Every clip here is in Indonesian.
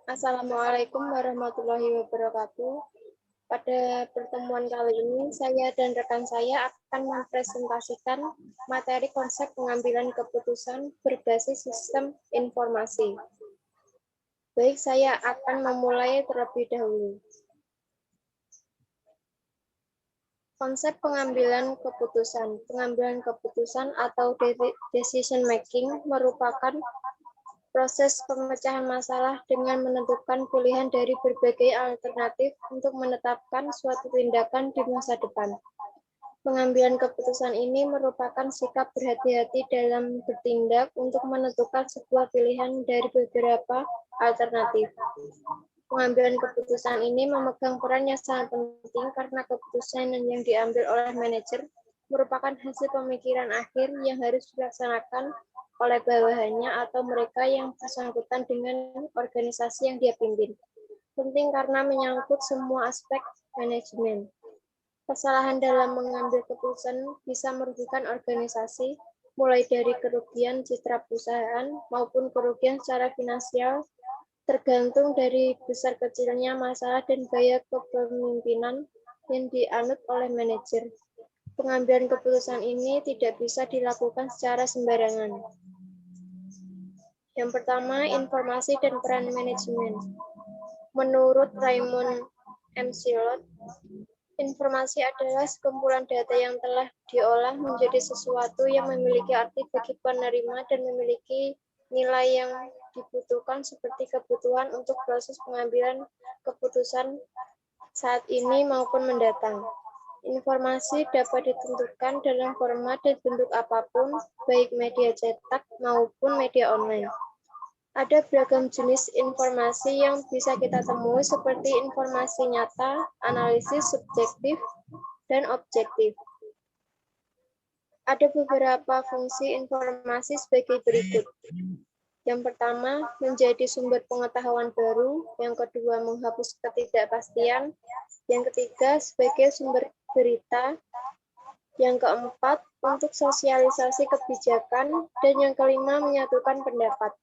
Assalamualaikum warahmatullahi wabarakatuh. Pada pertemuan kali ini, saya dan rekan saya akan mempresentasikan materi konsep pengambilan keputusan berbasis sistem informasi. Baik, saya akan memulai terlebih dahulu. Konsep pengambilan keputusan. Pengambilan keputusan atau decision making merupakan proses pemecahan masalah dengan menentukan pilihan dari berbagai alternatif untuk menetapkan suatu tindakan di masa depan. Pengambilan keputusan ini merupakan sikap berhati-hati dalam bertindak untuk menentukan sebuah pilihan dari beberapa alternatif. Pengambilan keputusan ini memegang peran yang sangat penting karena keputusan yang diambil oleh manajer merupakan hasil pemikiran akhir yang harus dilaksanakan oleh bawahannya atau mereka yang bersangkutan dengan organisasi yang dia pimpin. Penting karena menyangkut semua aspek manajemen. Kesalahan dalam mengambil keputusan bisa merugikan organisasi, mulai dari kerugian citra perusahaan maupun kerugian secara finansial, tergantung dari besar kecilnya masalah dan gaya kepemimpinan yang dianut oleh manajer. Pengambilan keputusan ini tidak bisa dilakukan secara sembarangan. Yang pertama, informasi dan peran manajemen. Menurut Raymond M. Silot, informasi adalah sekumpulan data yang telah diolah menjadi sesuatu yang memiliki arti bagi penerima dan memiliki nilai yang dibutuhkan seperti kebutuhan untuk proses pengambilan keputusan saat ini maupun mendatang. Informasi dapat ditentukan dalam format dan bentuk apapun, baik media cetak maupun media online. Ada beragam jenis informasi yang bisa kita temui seperti informasi nyata, analisis subjektif, dan objektif. Ada beberapa fungsi informasi sebagai berikut. Yang pertama, menjadi sumber pengetahuan baru. Yang kedua, menghapus ketidakpastian. Yang ketiga, sebagai sumber berita. Yang keempat, untuk sosialisasi kebijakan. Dan yang kelima, menyatukan pendapat.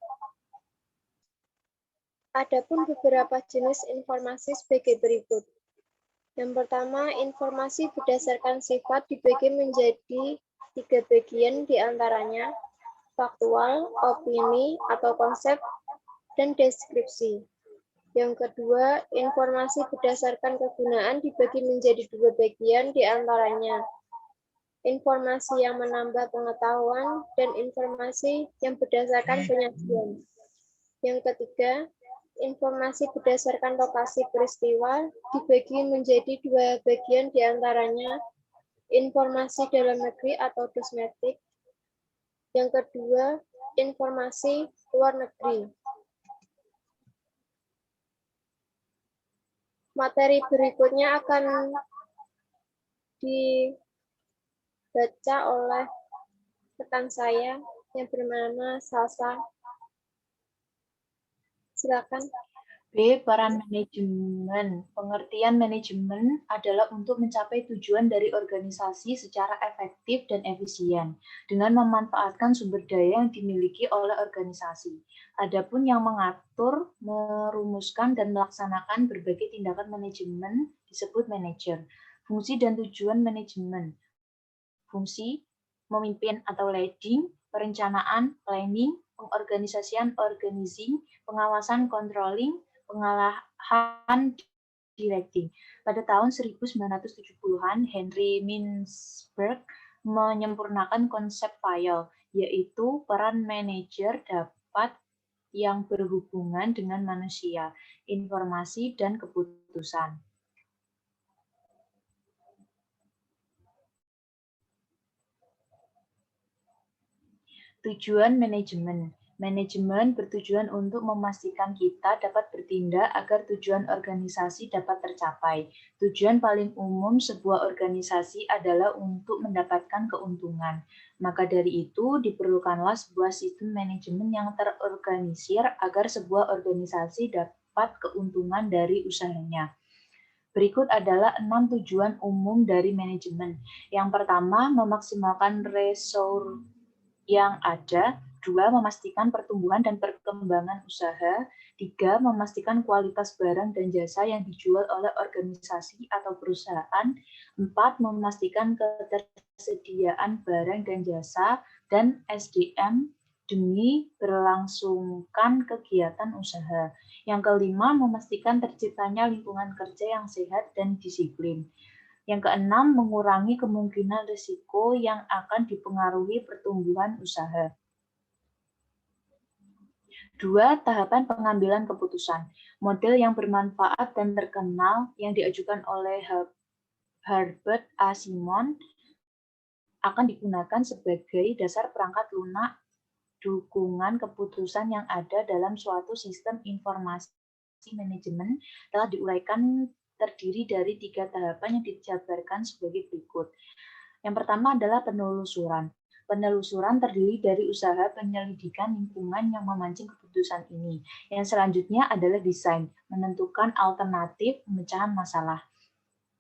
Adapun beberapa jenis informasi sebagai berikut. Yang pertama, informasi berdasarkan sifat dibagi menjadi 3 bagian diantaranya faktual, opini atau konsep, dan deskripsi. Yang kedua, informasi berdasarkan kegunaan dibagi menjadi 2 bagian diantaranya informasi yang menambah pengetahuan dan informasi yang berdasarkan penyajian. Yang ketiga, informasi berdasarkan lokasi peristiwa dibagi menjadi 2 bagian diantaranya informasi dalam negeri atau domestik. Yang kedua, informasi luar negeri. Materi berikutnya akan dibaca oleh rekan saya yang bernama Salsa. Silakan. B. Peran manajemen. Pengertian manajemen adalah untuk mencapai tujuan dari organisasi secara efektif dan efisien dengan memanfaatkan sumber daya yang dimiliki oleh organisasi. Adapun yang mengatur, merumuskan, dan melaksanakan berbagai tindakan manajemen disebut manajer. Fungsi dan tujuan manajemen. Fungsi memimpin atau leading, perencanaan, planning, pengorganisasian, organizing, pengawasan, controlling, pengalahan, directing. Pada tahun 1970-an, Henry Mintzberg menyempurnakan konsep file, yaitu peran manajer dapat yang berhubungan dengan manusia, informasi, dan keputusan. Tujuan manajemen. Manajemen bertujuan untuk memastikan kita dapat bertindak agar tujuan organisasi dapat tercapai. Tujuan paling umum sebuah organisasi adalah untuk mendapatkan keuntungan. Maka dari itu, diperlukanlah sebuah sistem manajemen yang terorganisir agar sebuah organisasi dapat keuntungan dari usahanya. Berikut adalah 6 tujuan umum dari manajemen. Yang pertama, memaksimalkan resource yang ada. 2. Memastikan pertumbuhan dan perkembangan usaha. 3. Memastikan kualitas barang dan jasa yang dijual oleh organisasi atau perusahaan. 4. Memastikan ketersediaan barang dan jasa dan SDM demi berlangsungkan kegiatan usaha. Yang kelima, memastikan terciptanya lingkungan kerja yang sehat dan disiplin. Yang keenam, mengurangi kemungkinan risiko yang akan dipengaruhi pertumbuhan usaha. 2. Tahapan pengambilan keputusan. Model yang bermanfaat dan terkenal yang diajukan oleh Herbert A. Simon akan digunakan sebagai dasar perangkat lunak dukungan keputusan yang ada dalam suatu sistem informasi manajemen telah diuraikan terdiri dari 3 tahapan yang dijabarkan sebagai berikut. Yang pertama adalah penelusuran. Penelusuran terdiri dari usaha penyelidikan lingkungan yang memancing keputusan ini. Yang selanjutnya adalah desain, menentukan alternatif pemecahan masalah.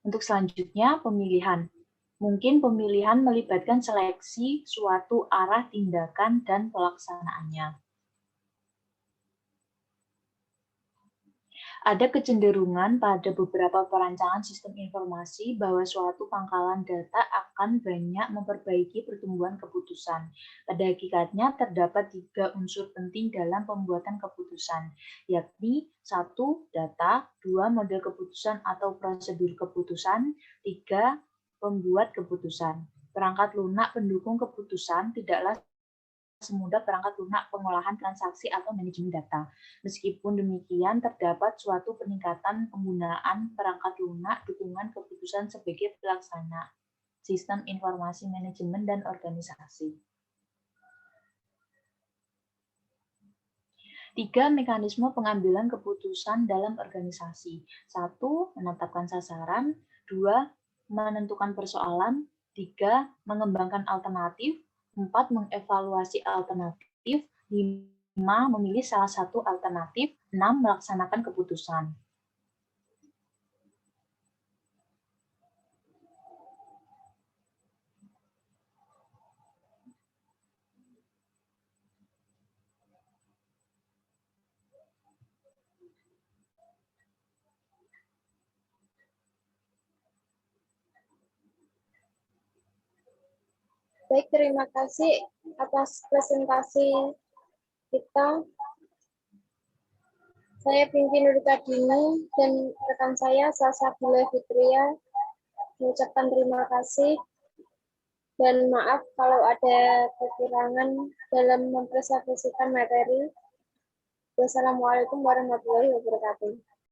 Untuk selanjutnya, pemilihan. Mungkin pemilihan melibatkan seleksi suatu arah tindakan dan pelaksanaannya. Ada kecenderungan pada beberapa perancangan sistem informasi bahwa suatu pangkalan data akan banyak memperbaiki pertumbuhan keputusan. Pada hakikatnya terdapat 3 unsur penting dalam pembuatan keputusan, yakni 1. Data, 2. Model keputusan atau prosedur keputusan, 3. Pembuat keputusan. Perangkat lunak pendukung keputusan tidaklah semudah perangkat lunak pengolahan transaksi atau manajemen data. Meskipun demikian, terdapat suatu peningkatan penggunaan perangkat lunak dukungan keputusan sebagai pelaksana sistem informasi manajemen dan organisasi. 3. Mekanisme pengambilan keputusan dalam organisasi. 1. Menetapkan sasaran. 2. Menentukan persoalan. 3. Mengembangkan alternatif. 4. Mengevaluasi alternatif. 5. Memilih salah satu alternatif. 6. Melaksanakan keputusan. Baik, terima kasih atas presentasi kita. Saya Pinky Nurikadini dan rekan saya Salsabila Fitria mengucapkan terima kasih dan maaf kalau ada kekurangan dalam mempresentasikan materi. Wassalamualaikum warahmatullahi wabarakatuh.